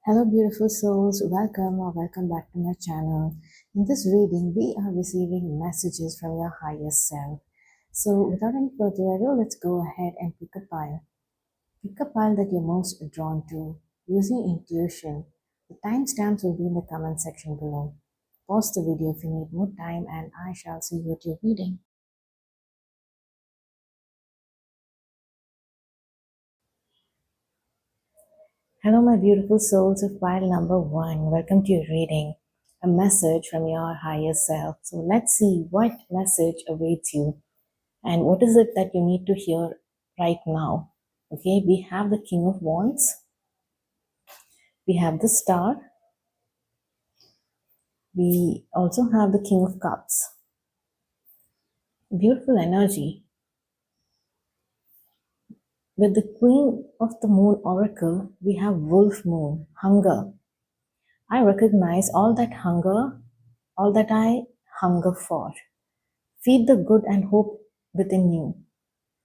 Hello, beautiful souls. Welcome or welcome back to my channel. In this reading, we are receiving messages from your higher self. So, without any further ado, let's go ahead and pick a pile. Pick a pile that you're most drawn to. Use your intuition. The timestamps will be in the comment section below. Pause the video if you need more time, and I shall see you at your reading. Hello, my beautiful souls of pile number 1. Welcome to your reading. A message from your higher self. So let's see what message awaits you and what is it that you need to hear right now. Okay, we have the King of Wands, we have the Star, we also have the King of Cups. Beautiful energy. With the Queen of the Moon Oracle, we have Wolf Moon, hunger. I recognize all that hunger, all that I hunger for. Feed the good and hope within you.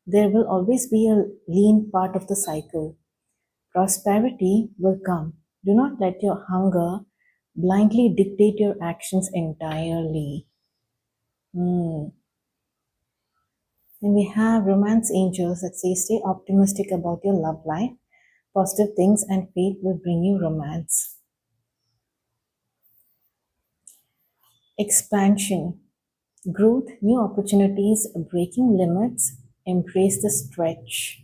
There will always be a lean part of the cycle. Prosperity will come. Do not let your hunger blindly dictate your actions entirely. And we have romance angels that say stay optimistic about your love life. Positive things and faith will bring you romance. Expansion, growth, new opportunities, breaking limits, embrace the stretch.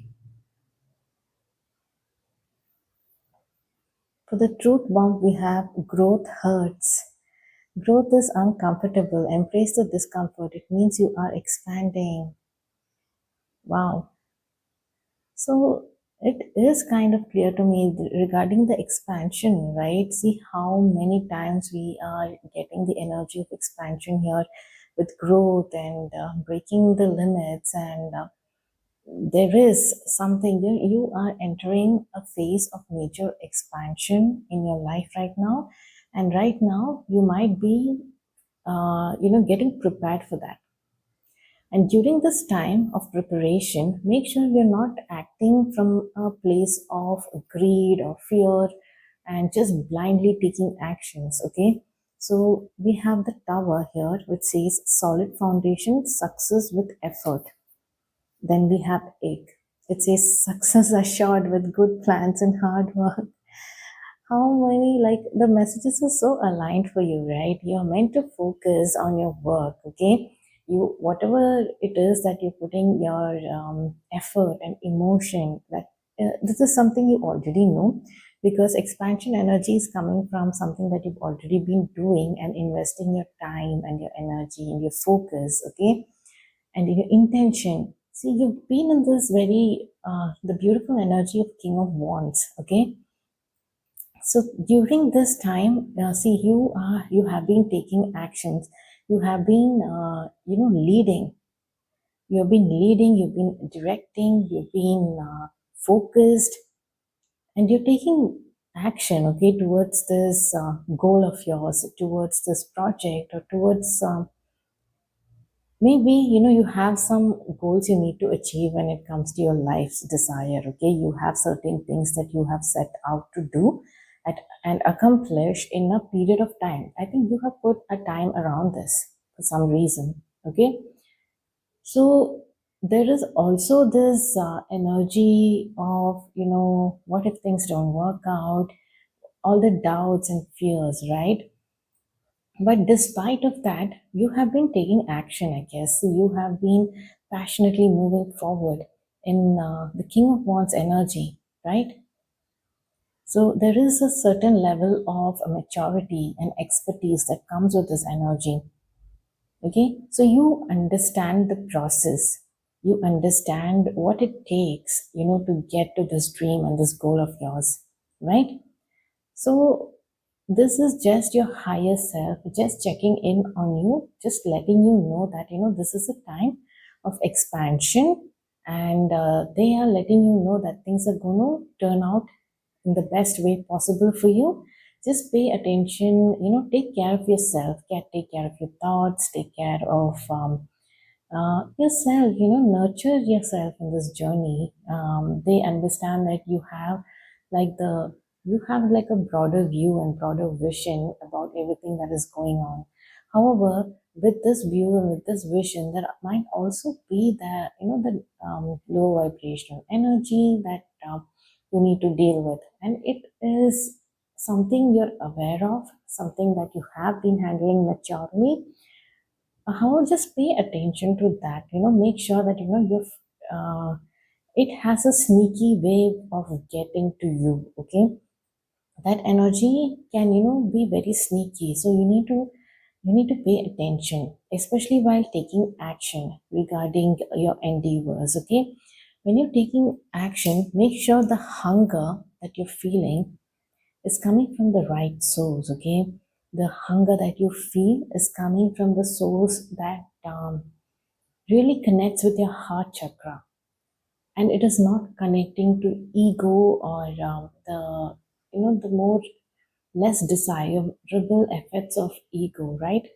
For the truth bomb, we have growth hurts. Growth is uncomfortable. Embrace the discomfort. It means you are expanding. Wow. So it is kind of clear to me regarding the expansion, right? See how many times we are getting the energy of expansion here with growth and breaking the limits, and there is something you are entering a phase of major expansion in your life right now, and right now you might be getting prepared for that. And during this time of preparation, make sure you're not acting from a place of greed or fear and just blindly taking actions, okay? So we have the tower here which says solid foundation, success with effort. Then we have egg. It says success assured with good plans and hard work. How many, like, the messages are so aligned for you, right? You're meant to focus on your work, okay? You, whatever it is that you're putting your effort and emotion, that this is something you already know, because expansion energy is coming from something that you've already been doing and investing your time and your energy and your focus, okay? And your intention. See, you've been in this very the beautiful energy of King of Wands, okay? So during this time, see, you have been taking actions. You have been leading. You have been leading. You've been directing. You've been focused, and you're taking action, okay, towards this goal of yours, towards this project, or towards maybe you have some goals you need to achieve when it comes to your life's desire, okay? You have certain things that you have set out to do and accomplish in a period of time. I think you have put a time around this for some reason, okay? So there is also this energy of what if things don't work out, all the doubts and fears, right? But despite of that, you have been taking action, I guess. You have been passionately moving forward in the King of Wands energy, right? So there is a certain level of maturity and expertise that comes with this energy. Okay, so you understand the process. You understand what it takes, to get to this dream and this goal of yours, right? So this is just your higher self, just checking in on you, just letting you know that, this is a time of expansion, and they are letting you know that things are going to turn out in the best way possible for you. Just pay attention, take care of yourself, take care of your thoughts, take care of yourself, nurture yourself in this journey. They understand that you have like the you have like a broader view and broader vision about everything that is going on. However, with this view and with this vision, there might also be that, the low vibrational energy that you need to deal with, and it is something you're aware of, something that you have been handling maturely. However, just pay attention to that. Make sure that uh, it has a sneaky way of getting to you. Okay, that energy can be very sneaky, so you need to pay attention, especially while taking action regarding your endeavors. Okay, when you're taking action, make sure the hunger that you're feeling is coming from the right source. Okay, the hunger that you feel is coming from the source that really connects with your heart chakra, and it is not connecting to ego or the more less desirable effects of ego, right?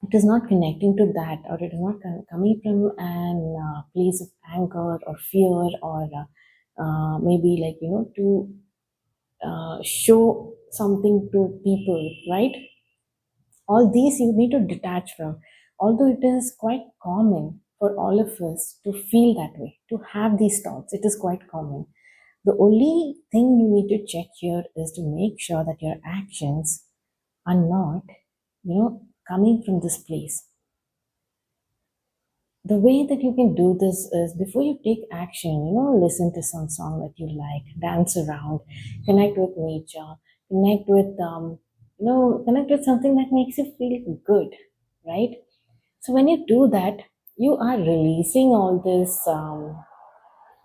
It is not connecting to that, or it is not coming from an place of anger or fear, or maybe like to show something to people, right? All these you need to detach from. Although it is quite common for all of us to feel that way, to have these thoughts, it is quite common. The only thing you need to check here is to make sure that your actions are not, coming from this place. The way that you can do this is, before you take action, listen to some song that you like, dance around, connect with nature, connect with connect with something that makes you feel good, right? So when you do that, you are releasing all this.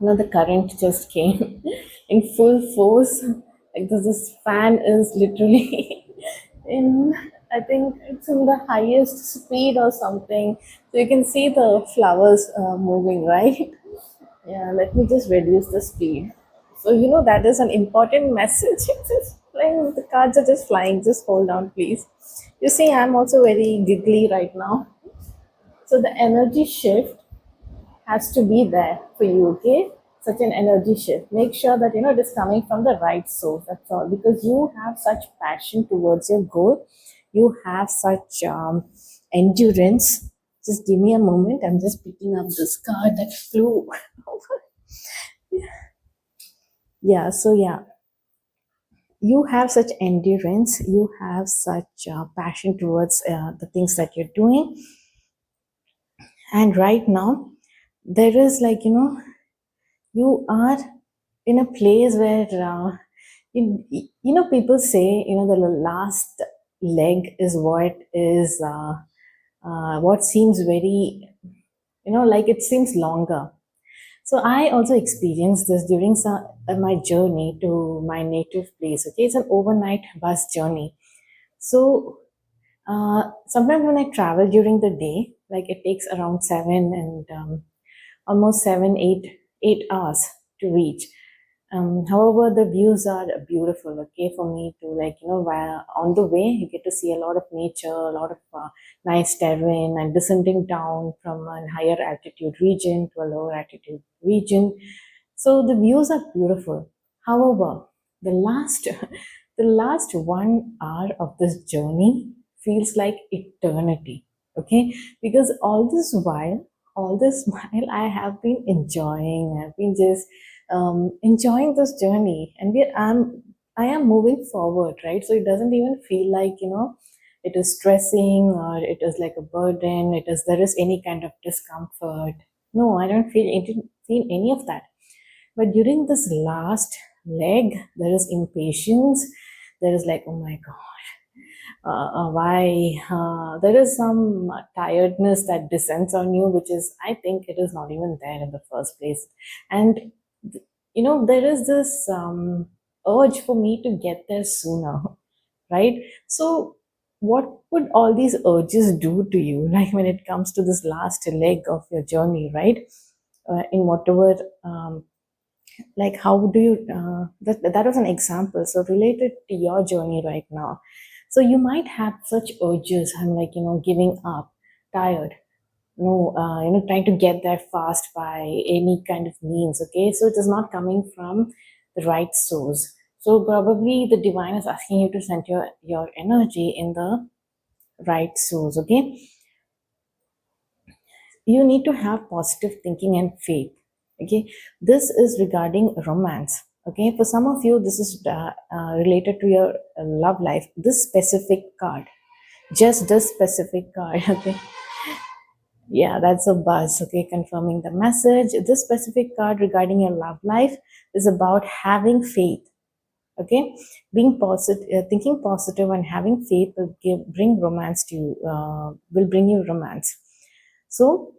The current just came in full force. Like this fan is literally in, I think it's in the highest speed or something. So you can see the flowers moving, right? Yeah, let me just reduce the speed. So that is an important message. It's just flying. The cards are just flying. Just hold on, please. You see, I'm also very giggly right now. So the energy shift has to be there for you. Okay, such an energy shift, make sure that it is coming from the right source. That's all, because you have such passion towards your goal, you have such endurance. Just give me a moment, I'm just picking up this card that flew. Yeah, so yeah, you have such endurance, you have such passion towards the things that you're doing. And right now there is like you are in a place where people say the last leg is what seems very, like it seems longer. So I also experienced this during my journey to my native place. Okay, it's an overnight bus journey. So sometimes when I travel during the day, like it takes around 7 and almost 8 hours to reach. However, the views are beautiful. Okay, for me to, like while on the way, you get to see a lot of nature, a lot of nice terrain, and descending down from a higher altitude region to a lower altitude region. So the views are beautiful. However, the last the last 1 hour of this journey feels like eternity. Okay, because all this while I have been enjoying, I've been just enjoying this journey, and I am moving forward, right? So it doesn't even feel like it is stressing, or it is like a burden. There is any kind of discomfort. No, I don't feel any of that. But during this last leg, there is impatience. There is like, oh my god, why there is some tiredness that descends on you, which is, I think, it is not even there in the first place. And there is this urge for me to get there sooner, right? So what would all these urges do to you, like when it comes to this last leg of your journey, right? In whatever like how do you that was an example, so related to your journey right now. So you might have such urges, I'm like giving up, tired, trying to get there fast by any kind of means. Okay, so it is not coming from the right source. So probably the divine is asking you to send your energy in the right source. Okay, you need to have positive thinking and faith. Okay, this is regarding romance. Okay, for some of you this is related to your love life, this specific card, just this specific card. Okay, yeah, that's a buzz. Okay, confirming the message. This specific card regarding your love life is about having faith. Okay, being positive, thinking positive and having faith will bring romance to you, will bring you romance. So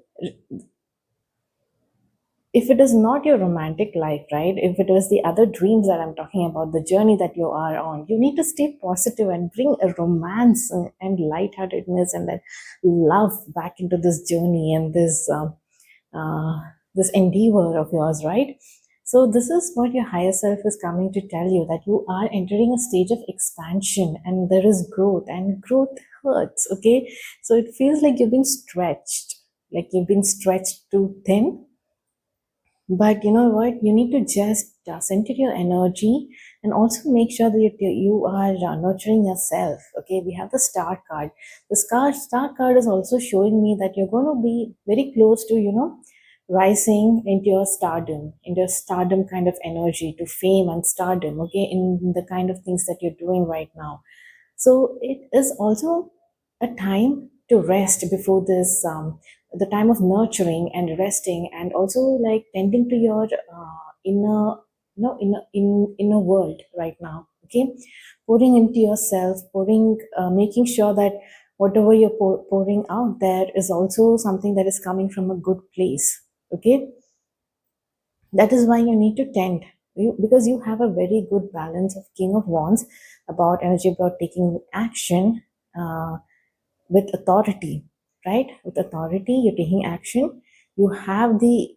if it is not your romantic life, right, if it is the other dreams that I'm talking about, the journey that you are on, you need to stay positive and bring a romance and lightheartedness and that love back into this journey and uh, this endeavor of yours, right? So this is what your higher self is coming to tell you, that you are entering a stage of expansion and there is growth, and growth hurts. Okay, so it feels like you've been stretched, like you've been stretched too thin, but you know what? You need to just center your energy and also make sure that you are nurturing yourself. Okay, we have the star card. The star card is also showing me that you're going to be very close to, rising into your stardom kind of energy, to fame and stardom. Okay, in the kind of things that you're doing right now. So it is also a time to rest before this, the time of nurturing and resting, and also like tending to your inner, inner world right now. Okay, pouring into yourself, making sure that whatever you're pouring out there is also something that is coming from a good place. Okay, that is why you need to tend because you have a very good balance of King of Wands, about energy, about taking action uh, with authority, right? With authority, you're taking action. You have the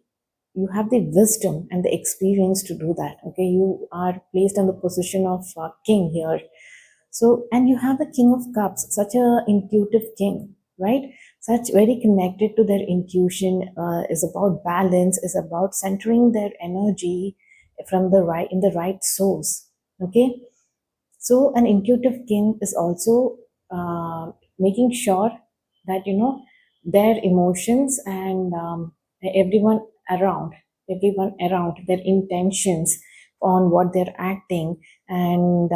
you have the wisdom and the experience to do that. Okay, you are placed in the position of king here. So, and you have the King of Cups, such a intuitive king, right? Such very connected to their intuition, is about balance, is about centering their energy from the right in the right source. Okay, so an intuitive king is also making sure that their emotions and everyone everyone around, their intentions on what they're acting and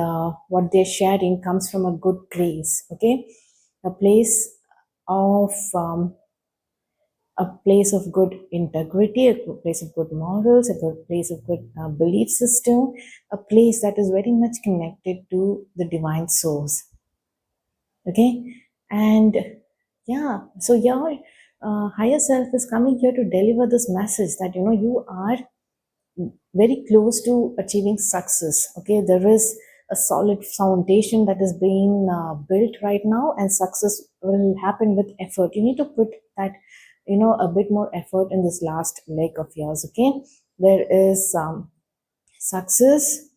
what they're sharing comes from a good place. Okay, a place of a place of good integrity, a good place of good morals, a good place of good belief system, a place that is very much connected to the divine source. Okay, and yeah, so your higher self is coming here to deliver this message that you are very close to achieving success. Okay, there is a solid foundation that is being built right now, and success will happen with effort. You need to put that a bit more effort in this last leg of yours. Okay, there is success.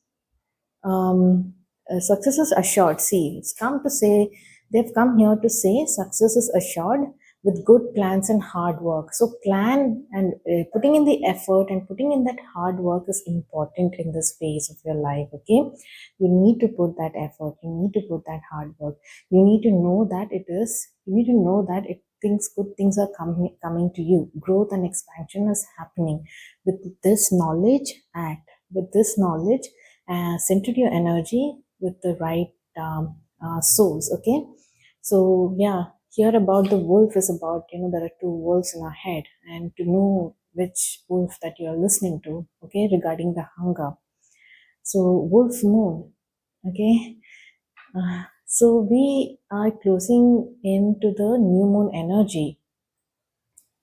Success is assured. See, it's come to say, they've come here to say success is assured with good plans and hard work. So, plan and putting in the effort and putting in that hard work is important in this phase of your life. Okay, you need to put that effort, you need to put that hard work, you need to know that you need to know that good things are coming to you. Growth and expansion is happening with this knowledge. Act with this knowledge, center your energy with the right source. Okay, so yeah, here about the wolf is about there are two wolves in our head, and to know which wolf that you are listening to. Okay, regarding the hunger. So wolf moon. Okay, so we are closing into the new moon energy.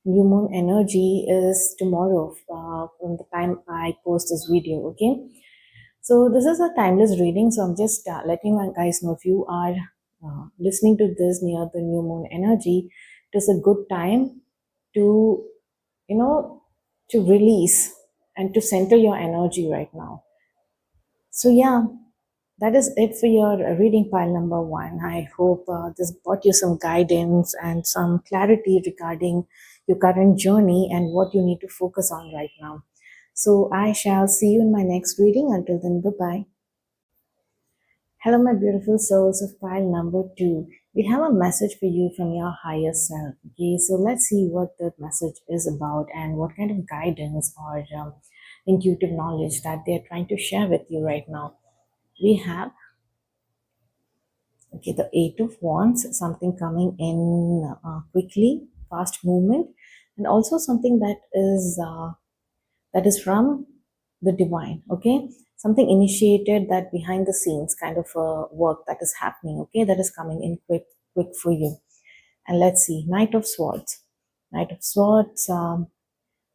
New moon energy is tomorrow, from the time I post this video. Okay, so this is a timeless reading. So I'm just letting you guys know, if you are listening to this near the new moon energy, it is a good time to you know to release and to center your energy right now. So yeah, that is it for your reading pile number one. I hope this brought you some guidance and some clarity regarding your current journey and what you need to focus on right now. So I shall see you in my next reading. Until then, bye bye. Hello, my beautiful souls of pile number two. We have a message for you from your higher self. Okay, so let's see what the message is about and what kind of guidance or intuitive knowledge that they're trying to share with you right now. We have, okay, the Eight of Wands, something coming in quickly, fast movement, and also something that is from the divine. Okay, something initiated, that behind the scenes kind of work that is happening. Okay, that is coming in quick for you. And let's see, Knight of Swords. Knight of Swords,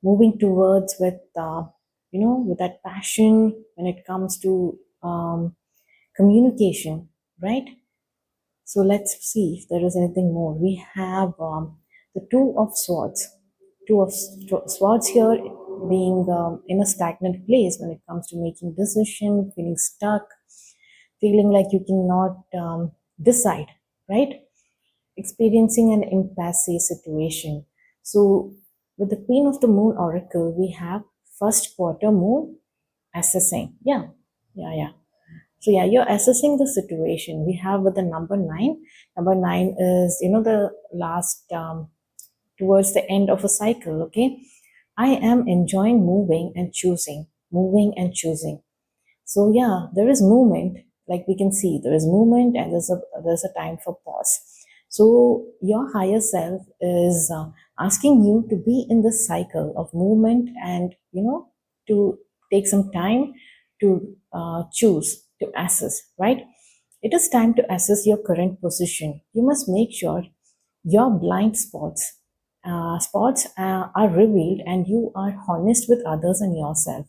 moving towards with with that passion when it comes to communication, right? So let's see if there is anything more. We have the Two of Swords. Two of Swords here being in a stagnant place when it comes to making decision, feeling stuck, feeling like you cannot decide, right? Experiencing an impasse situation. So with the Queen of the Moon Oracle, we have first quarter moon assessing. Yeah. So yeah, you're assessing the situation. We have with the number nine. Number nine is the last towards the end of a cycle. Okay, I am enjoying moving and choosing. So yeah, there is movement. Like we can see, there is movement, and there's a time for pause. So your higher self is asking you to be in this cycle of movement, and to take some time to choose, to assess. Right? It is time to assess your current position. You must make sure your blind spots are revealed, and you are honest with others and yourself.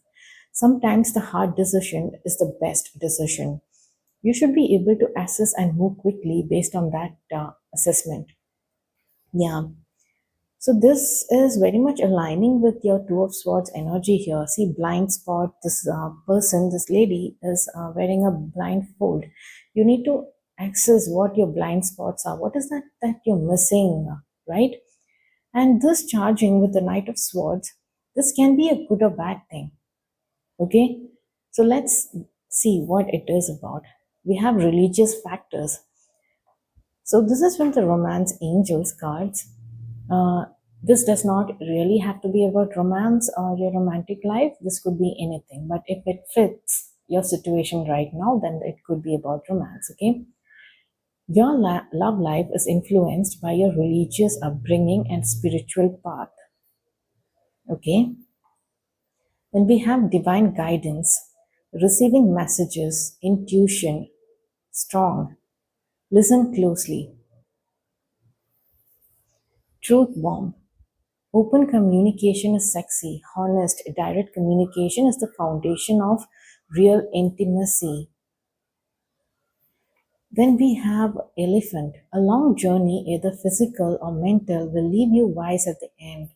Sometimes the hard decision is the best decision. You should be able to assess and move quickly based on that assessment. Yeah. So this is very much aligning with your Two of Swords energy here. See, blind spot. This person, this lady, is wearing a blindfold. You need to access what your blind spots are. What is that you're missing, right? And this charging with the Knight of Swords, this can be a good or bad thing. Okay, so let's see what it is about. We have religious factors. So this is from the Romance Angels cards. Uh, this does not really have to be about romance or your romantic life. This could be anything. But if it fits your situation right now, then it could be about romance. Okay. Your love life is influenced by your religious upbringing and spiritual path. Okay. When we have divine guidance, receiving messages, intuition, strong, listen closely, truth bomb. Open communication is sexy, honest, direct communication is the foundation of real intimacy. Then we have elephant. A long journey, either physical or mental, will leave you wise at the end.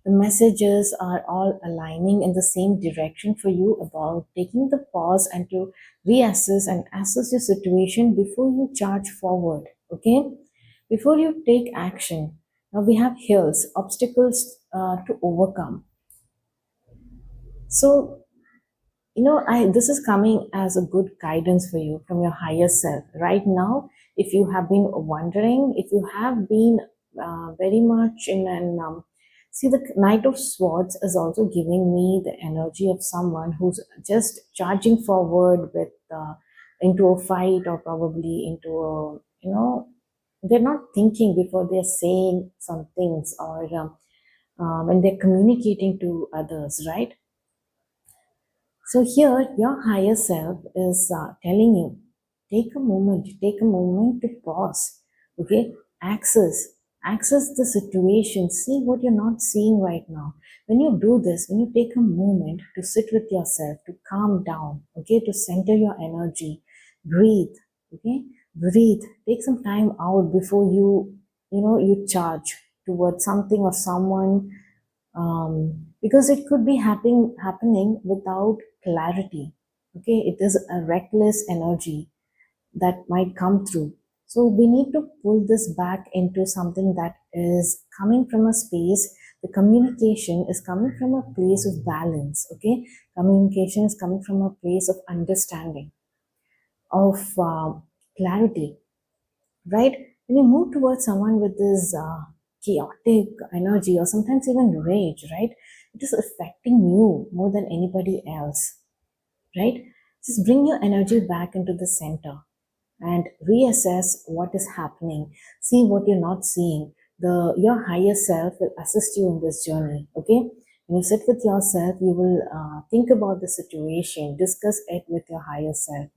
The messages are all aligning in the same direction for you about taking the pause and to reassess and assess your situation before you charge forward. Okay? Before you take action. Now we have hills, obstacles to overcome. So I this is coming as a good guidance for you from your higher self right now. If you have been wondering, if you have been very much in an see, the Knight of Swords is also giving me the energy of someone who's just charging forward with into a fight, or probably into a they're not thinking before they're saying some things, or when they're communicating to others, right? So here, your higher self is telling you, take a moment to pause. Okay, access the situation. See what you're not seeing right now. When you do this, when you take a moment to sit with yourself, to calm down, okay, to center your energy, breathe. Okay, breathe. Take some time out before you charge towards something or someone, because it could be happening without clarity. Okay, it is a reckless energy that might come through. So we need to pull this back into something that is coming from a space. The communication is coming from a place of balance. Okay, communication is coming from a place of understanding. of clarity, right? When you move towards someone with this chaotic energy or sometimes even rage, right? It is affecting you more than anybody else, right? Just bring your energy back into the center and reassess what is happening. See what you're not seeing. Your higher self will assist you in this journey. Okay, when you sit with yourself, you will think about the situation, discuss it with your higher self,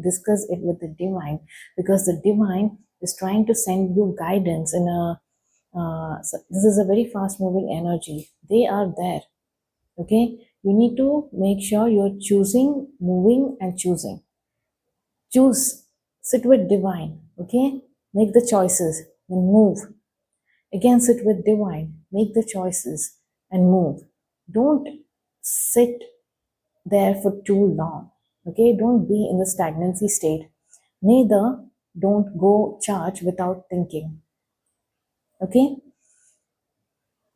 discuss it with the divine, because the divine is trying to send you guidance in a. So this is a very fast moving energy. They are there. Okay, you need to make sure you're choosing, moving, and choosing. Choose, sit with divine, okay? Make the choices, then move. Again, sit with divine, make the choices, and move. Don't sit there for too long, okay? Don't be in the stagnancy state. Neither don't go charge without thinking, okay?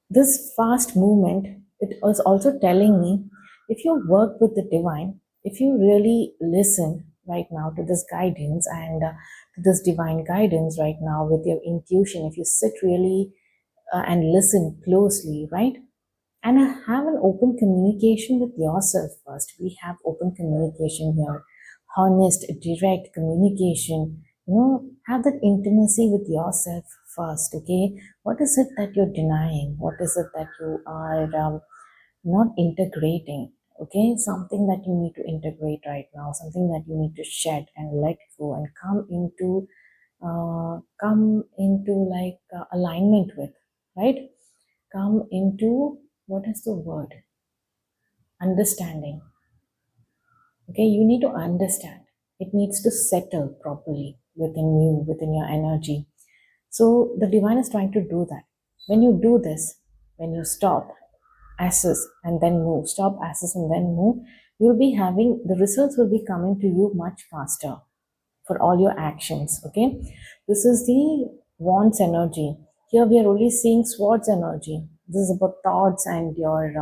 This fast movement, it was also telling me, if you work with the divine, if you really listen right now to this guidance and to this divine guidance right now with your intuition, if you sit really and listen closely, right? And have an open communication with yourself first. We have open communication here, honest, direct communication. Have that intimacy with yourself first. Okay, what is it that you're denying? What is it that you are not integrating? Okay, something that you need to integrate right now, something that you need to shed and let go and come into like alignment with, right? Come into, what is the word, understanding. Okay, you need to understand, it needs to settle properly within you, within your energy. So the divine is trying to do that. When you do this, when you stop, assess, and then move, stop, assess, and then move, you'll be having the results will be coming to you much faster for all your actions. Okay, this is the wands energy. Here we are only seeing swords energy. This is about thoughts and your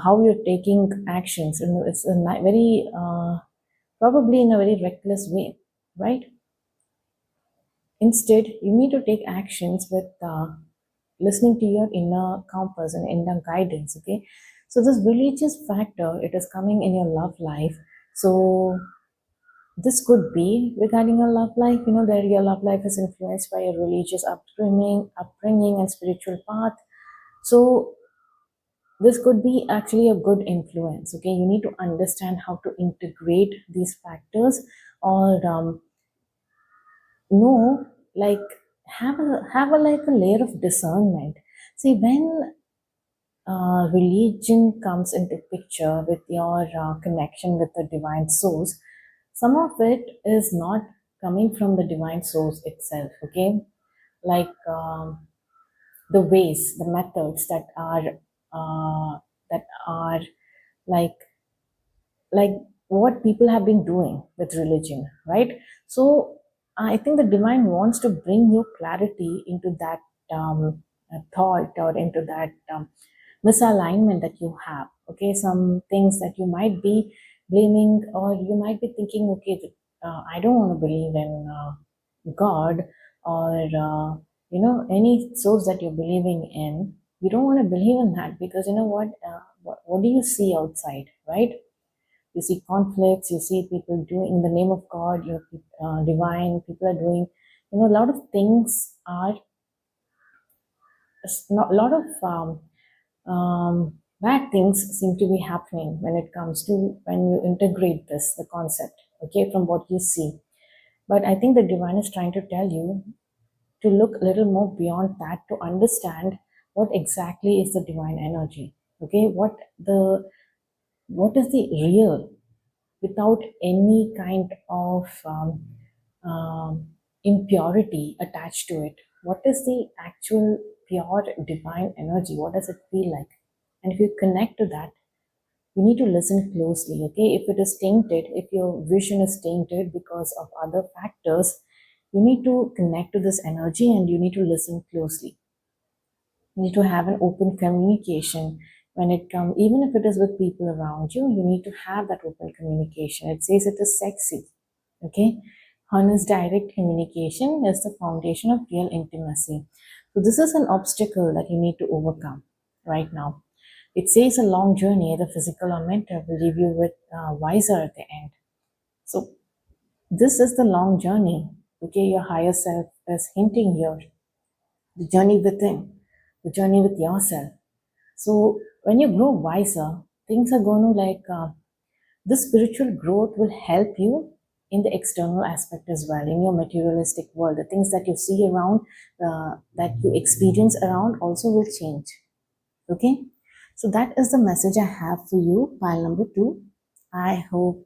how you're taking actions. It's a very probably in a very reckless way, right? Instead, you need to take actions with listening to your inner compass and inner guidance. Okay, so this religious factor, it is coming in your love life. So this could be regarding your love life. That your love life is influenced by a religious upbringing and spiritual path. So this could be actually a good influence. Okay, you need to understand how to integrate these factors, or know, like, have a like a layer of discernment. See, when religion comes into picture with your connection with the divine source, some of it is not coming from the divine source itself. Okay, like the ways, the methods that are like like what people have been doing with religion, right? So I think the divine wants to bring you clarity into that thought, or into that misalignment that you have. Okay, some things that you might be blaming, or you might be thinking, okay, I don't want to believe in God, or any source that you're believing in. You don't want to believe in that because you know what do you see outside, right? You see conflicts, you see people doing in the name of God, divine, people are doing, a lot of things are, a lot of bad things seem to be happening when it comes to when you integrate the concept, okay, from what you see. But I think the divine is trying to tell you to look a little more beyond that, to understand what exactly is the divine energy. Okay, what is the real, without any kind of impurity attached to it. What is the actual pure divine energy? What does it feel like? And if you connect to that, you need to listen closely. Okay, if it is tainted, if your vision is tainted because of other factors, you need to connect to this energy and you need to listen closely. You need to have an open communication when it comes, even if it is with people around you. You need to have that open communication. It says it is sexy. Okay, honest direct communication is the foundation of real intimacy. So this is an obstacle that you need to overcome right now. It says a long journey, either physical or mental, will leave you with wiser at the end. So this is the long journey. Okay, your higher self is hinting here. The journey within, the journey with yourself. So when you grow wiser, things are going to this spiritual growth will help you in the external aspect as well, in your materialistic world. The things that you see around, that you experience around, also will change. Okay, so that is the message I have for you, pile number two. I hope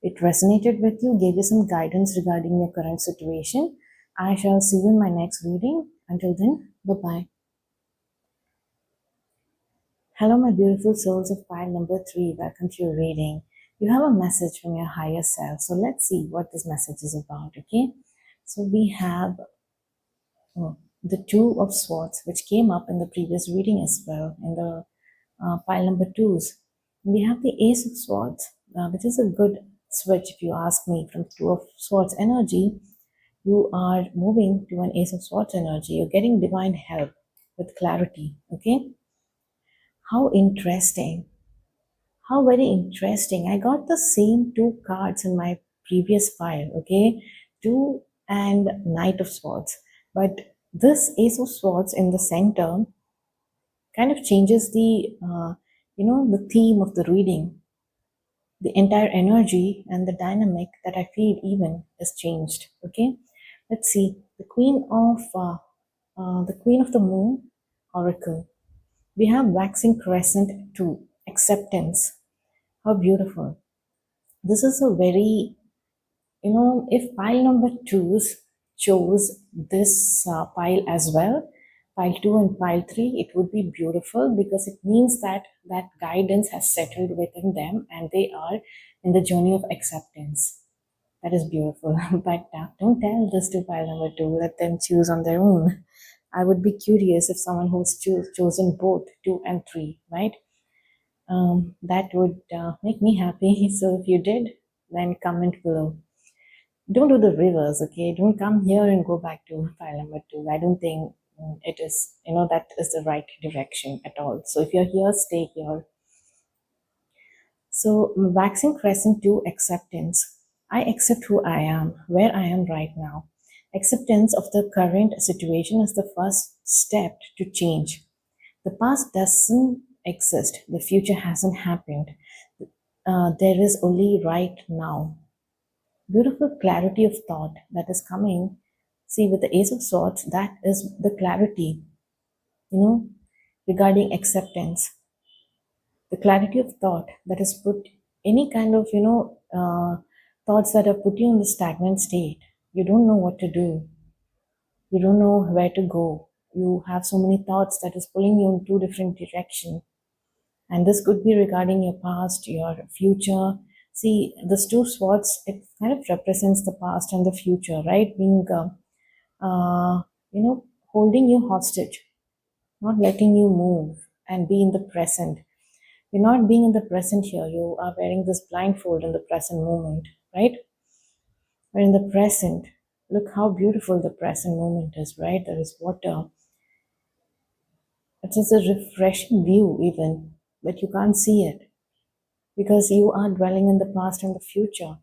it resonated with you, gave you some guidance regarding your current situation. I shall see you in my next reading. Until then, bye bye. Hello, my beautiful souls of pile number three. Welcome to your reading. You have a message from your higher self. So let's see what this message is about. Okay. So we have the Two of Swords, which came up in the previous reading as well, in the pile number twos. We have the Ace of Swords, which is a good switch if you ask me. From Two of Swords energy, you are moving to an Ace of Swords energy. You're getting divine help with clarity. Okay. How interesting. How very interesting. I got the same two cards in my previous file, okay? Two and Knight of Swords. But this Ace of Swords in the center kind of changes the theme of the reading. The entire energy and the dynamic that I feel even is changed, okay? Let's see. The Queen of the Moon Oracle. We have Waxing Crescent 2, Acceptance. How beautiful. This is a very, if pile number twos chose this pile as well, pile two and pile three, it would be beautiful because it means that that guidance has settled within them and they are in the journey of acceptance. That is beautiful. But don't tell this to pile number two. Let them choose on their own. I would be curious if someone who's chosen both two and three, right? That would make me happy. So if you did, then comment below. Don't do the reverse, okay? Don't come here and go back to file number two. I don't think it is, that is the right direction at all. So if you're here, stay here. So, waxing crescent to acceptance. I accept who I am, where I am right now. Acceptance of the current situation is the first step to change. The past doesn't exist, the future hasn't happened. There is only right now. Beautiful clarity of thought that is coming. See, with the Ace of Swords, that is the clarity, you know, regarding acceptance. The clarity of thought that is put any kind of, thoughts that have put you in the stagnant state. You don't know what to do. You don't know where to go. You have so many thoughts that is pulling you in two different directions. And this could be regarding your past, your future. See, this two swords, it kind of represents the past and the future, right? Being, holding you hostage, not letting you move and be in the present. You're not being in the present here. You are wearing this blindfold in the present moment, right? But in the present, look how beautiful the present moment is, right? There is water. It's just a refreshing view, even, but you can't see it because you are dwelling in the past and the future.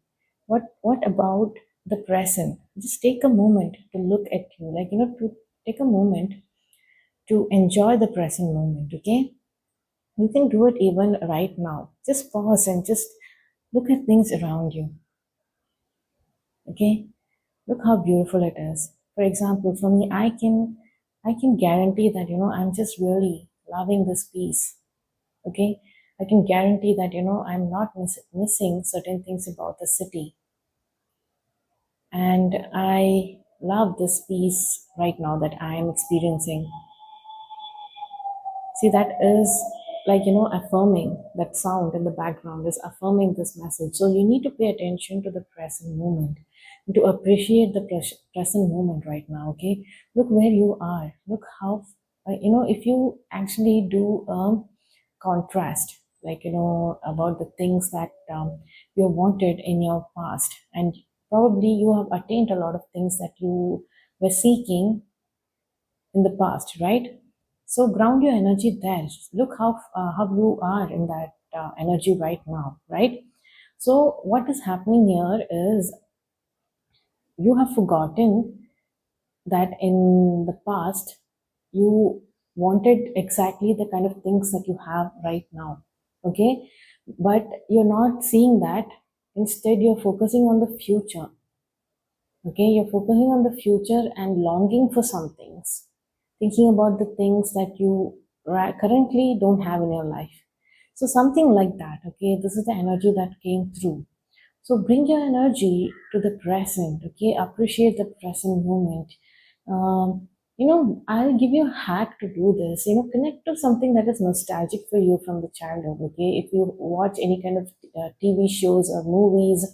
What about the present? Just take a moment to look at you, to take a moment to enjoy the present moment, okay? You can do it even right now. Just pause and just look at things around you, okay? Look how beautiful it is. For example, for me, I can guarantee that I'm just really loving this piece, okay? I can guarantee that I'm not missing certain things about the city, and I love this piece right now that I am experiencing. See, that is affirming. That sound in the background is affirming this message. So you need to pay attention to the present moment and to appreciate the present moment right now. Okay, look where you are. Look how if you actually do a contrast, about the things that you wanted in your past, and probably you have attained a lot of things that you were seeking in the past, right? So ground your energy there. Just look how you are in that energy right now, right? So what is happening here is you have forgotten that in the past you wanted exactly the kind of things that you have right now, okay? But you're not seeing that. Instead, you're focusing on the future. Okay, you're focusing on the future and longing for some things, thinking about the things that you currently don't have in your life. So, something like that. Okay, this is the energy that came through. So, bring your energy to the present. Okay, appreciate the present moment. I'll give you a hack to do this. Connect to something that is nostalgic for you from the childhood. Okay, if you watch any kind of TV shows or movies,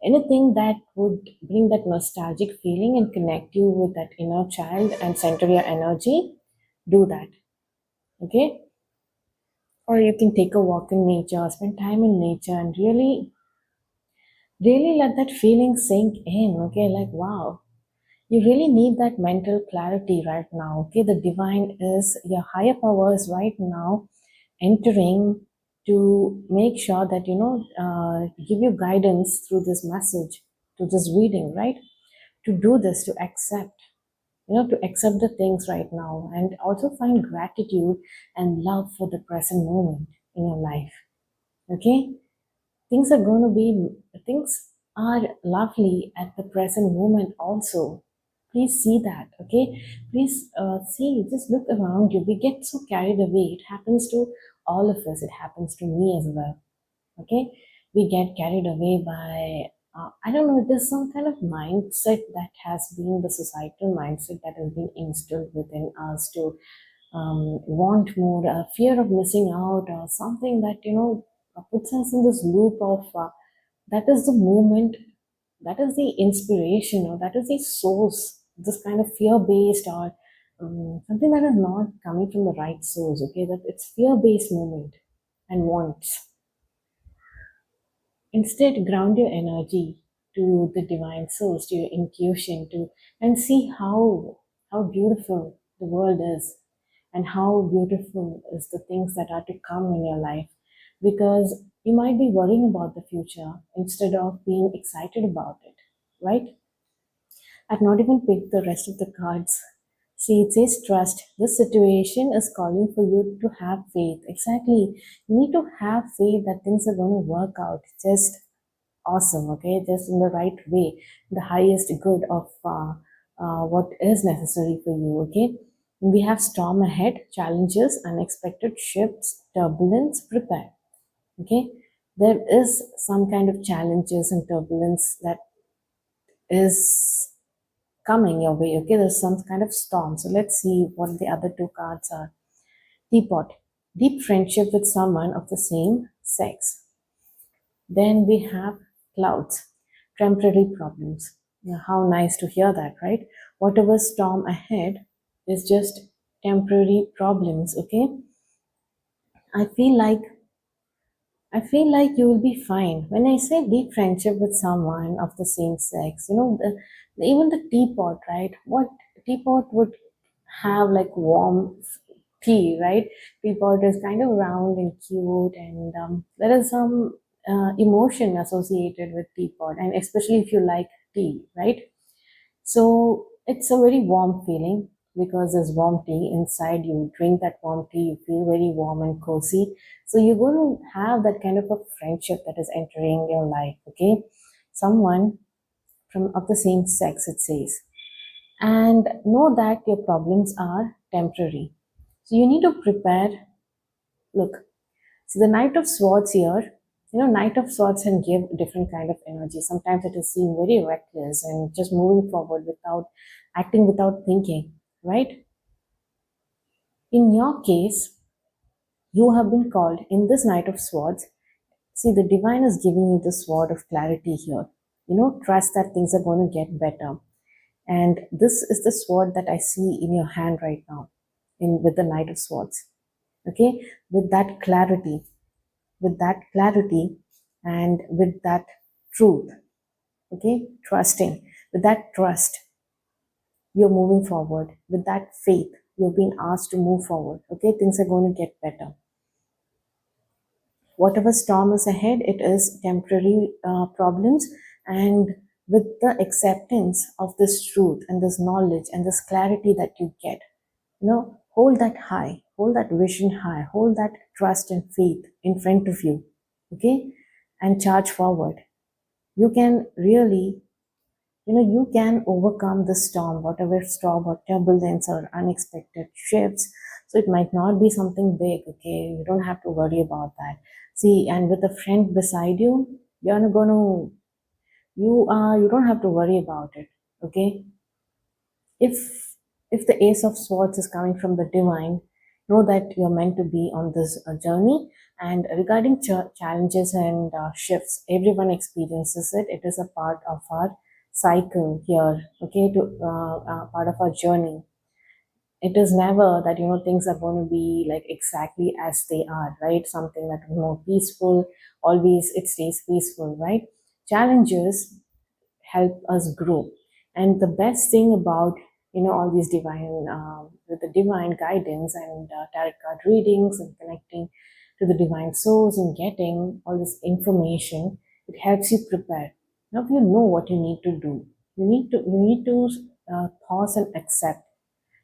anything that would bring that nostalgic feeling and connect you with that inner child and center your energy, do that. Okay, or you can take a walk in nature, spend time in nature, and really let that feeling sink in. Okay, like wow, you really need that mental clarity right now. Okay, the divine is your higher powers right now entering to make sure that give you guidance through this message, to this reading, right? To do this, to accept, to accept the things right now, and also find gratitude and love for the present moment in your life. Okay, things are going to be, things are lovely at the present moment also. Please see that. Okay, please see, just look around you. We get so carried away. It happens to all of us. It happens to me as well. Okay, we get carried away by I don't know, there's some kind of mindset that has been the societal mindset that has been instilled within us to want more, fear of missing out, or something that puts us in this loop of that is the movement, that is the inspiration, or that is the source, this kind of fear based, or something that is not coming from the right source. Okay, that it's fear based movement and wants. Instead, ground your energy to the divine source, to your intuition, to and see how beautiful the world is, and how beautiful is the things that are to come in your life. Because you might be worrying about the future instead of being excited about it, right? I've not even picked the rest of the cards. See, it says trust. This situation is calling for you to have faith. Exactly. You need to have faith that things are going to work out. Just awesome, okay? Just in the right way, the highest good of what is necessary for you, okay? And we have storm ahead, challenges, unexpected shifts, turbulence, prepare, okay? There is some kind of challenges and turbulence that is coming your way. Okay, there's some kind of storm. So let's see what the other two cards are. Teapot, deep friendship with someone of the same sex. Then we have clouds, temporary problems. Now, how nice to hear that, right? Whatever storm ahead is just temporary problems. Okay, I feel like you will be fine. When I say deep friendship with someone of the same sex, even the teapot, right? What teapot would have like warm tea, right? Teapot is kind of round and cute, and there is some emotion associated with teapot, and especially if you like tea, right? So it's a very warm feeling because there's warm tea inside. You drink that warm tea, you feel very warm and cozy. So you're going to have that kind of a friendship that is entering your life, okay? Someone from of the same sex, it says. And know that your problems are temporary. So you need to prepare. Look, see the Knight of Swords here. Knight of Swords can give different kind of energy. Sometimes it is seen very reckless and just moving forward without acting, without thinking, right? In your case, you have been called in this Knight of Swords. See, the divine is giving you the sword of clarity here. Trust that things are going to get better. And this is the sword that I see in your hand right now, in with the Knight of Swords. Okay, with that clarity, and with that truth. Okay, trusting. With that trust, you're moving forward. With that faith, you're being asked to move forward. Okay, things are going to get better. Whatever storm is ahead, it is temporary problems. And with the acceptance of this truth and this knowledge and this clarity that you get, hold that high, hold that vision high, hold that trust and faith in front of you. Okay, and charge forward. You can really, you can overcome the storm, whatever storm or turbulence or unexpected shifts. So it might not be something big. Okay, you don't have to worry about that. See, and with a friend beside you, you're not going to, you don't have to worry about it. Okay, if the ace of swords is coming from the divine, know that you're meant to be on this journey. And regarding challenges and shifts, everyone experiences it. It is a part of our cycle here. Okay, to part of our journey. It is never that things are going to be like exactly as they are, right? Something that is more peaceful, always it stays peaceful, right? Challenges help us grow. And the best thing about all these divine with the divine guidance and tarot card readings and connecting to the divine source and getting all this information, it helps you prepare. Now you know what you need to do. You need to pause and accept.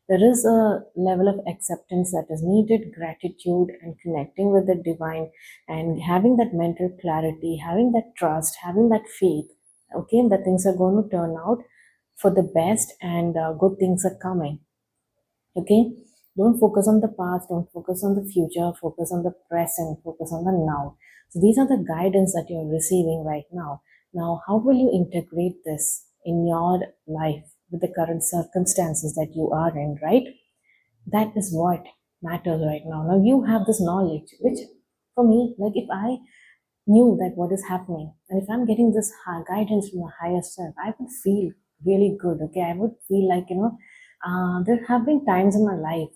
There is a level of acceptance that is needed, gratitude, and connecting with the divine, and having that mental clarity, having that trust, having that faith, okay, that things are going to turn out for the best and good things are coming. Okay, don't focus on the past, don't focus on the future, focus on the present, focus on the now. So these are the guidance that you're receiving right now. Now, how will you integrate this in your life with the current circumstances that you are in, right? That is what matters right now. Now you have this knowledge, which for me, like if I knew that what is happening, and if I'm getting this guidance from a higher self, I would feel really good. Okay, I would feel like there have been times in my life,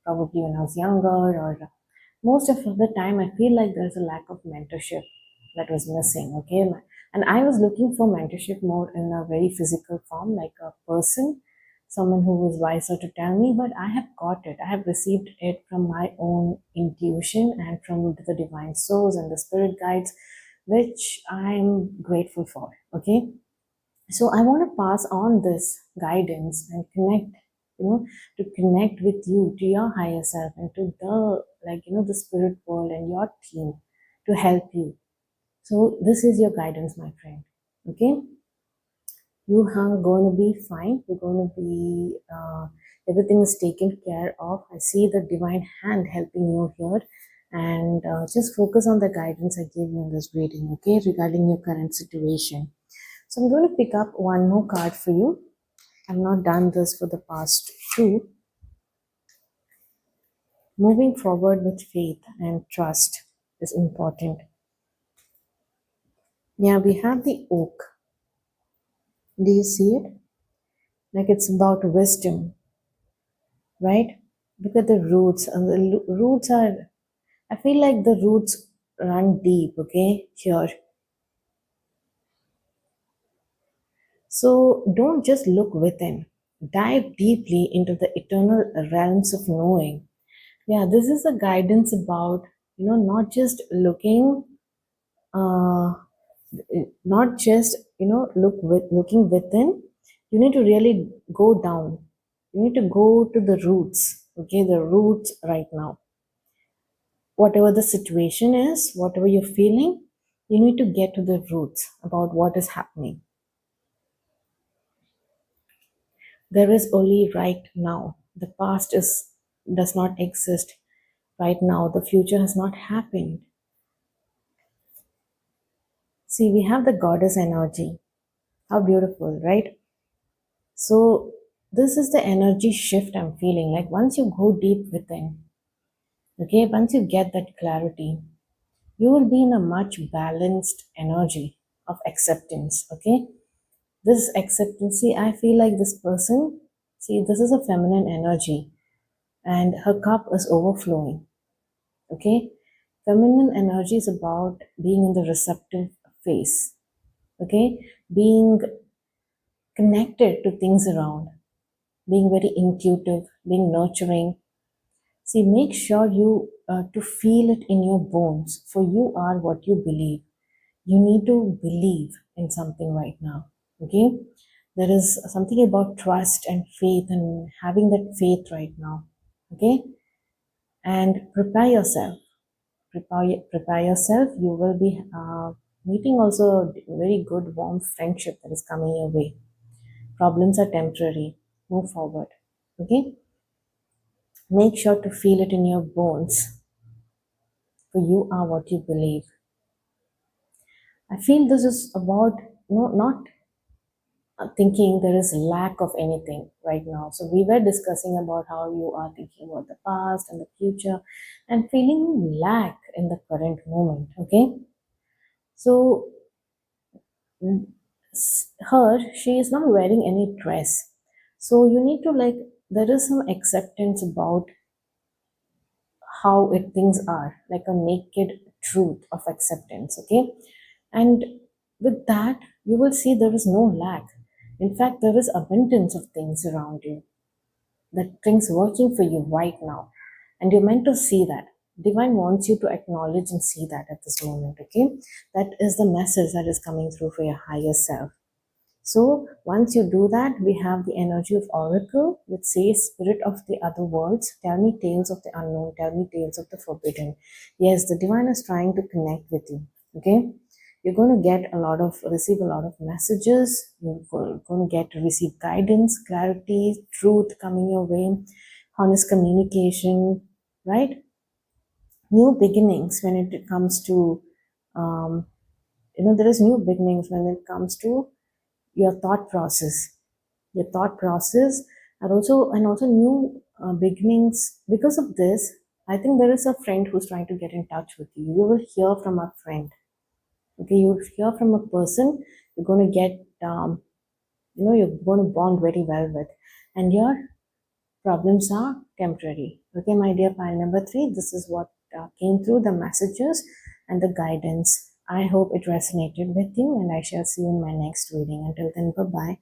probably when I was younger, or most of the time, I feel like there's a lack of mentorship that was missing. Okay, and I was looking for mentorship more in a very physical form, like a person, someone who was wiser to tell me. But I have got it. I have received it from my own intuition and from the divine source and the spirit guides, which I'm grateful for. Okay, so I want to pass on this guidance and connect, to connect with you, to your higher self, and to the, the spirit world and your team to help you. So this is your guidance, my friend. Okay, you are going to be fine. You're going to be everything is taken care of. I see the divine hand helping you here. And just focus on the guidance I gave you in this reading, okay, regarding your current situation. So I'm going to pick up one more card for you. I've not done this for the past two. Moving forward with faith and trust is important. Yeah, we have the oak. Do you see it? Like it's about wisdom, right? Look at the roots, and the roots are, I feel like the roots run deep, okay, here. So don't just look within, dive deeply into the eternal realms of knowing. Yeah, this is a guidance about, not just uh, not just, looking within. You need to really go down. You need to go to the roots, okay, the roots right now. Whatever the situation is, whatever you're feeling, you need to get to the roots about what is happening. There is only right now. The past is does not exist right now. The future has not happened. See, we have the goddess energy. How beautiful, right? So, this is the energy shift I'm feeling. Like once you go deep within, okay, once you get that clarity, you will be in a much balanced energy of acceptance, okay? This acceptance, see, I feel like this person, see, this is a feminine energy and her cup is overflowing, okay? Feminine energy is about being in the receptive phase. Okay, being connected to things around, being very intuitive, being nurturing. See, make sure you to feel it in your bones, for you are what you believe. You need to believe in something right now. Okay, there is something about trust and faith, and having that faith right now. Okay, and prepare yourself. Prepare yourself. You will be meeting also a very good, warm friendship that is coming your way. Problems are temporary. Move forward. Okay, make sure to feel it in your bones, for you are what you believe. I feel this is about not thinking there is lack of anything right now. So we were discussing about how you are thinking about the past and the future and feeling lack in the current moment. Okay, so her, she is not wearing any dress. So you need to like, there is some acceptance about how it things are, like a naked truth of acceptance. Okay, and with that you will see there is no lack. In fact, there is abundance of things around you, that things working for you right now, and you're meant to see that. Divine wants you to acknowledge and see that at this moment. Okay, that is the message that is coming through for your higher self. So once you do that, we have the energy of Oracle, which says, Spirit of the other worlds, tell me tales of the unknown, tell me tales of the forbidden. Yes, the divine is trying to connect with you. Okay? You're going to get receive a lot of messages. You're going to receive guidance, clarity, truth coming your way, honest communication, right? New beginnings when it comes to, um, there is new beginnings when it comes to your thought process, and also new beginnings. Because of this, I think there is a friend who's trying to get in touch with you. You will hear from a friend. Okay, you will hear from a person you're going to get, you're going to bond very well with, and your problems are temporary. Okay, my dear pile number 3, this is what came through the messages and the guidance. I hope it resonated with you, and I shall see you in my next reading. Until then, bye bye.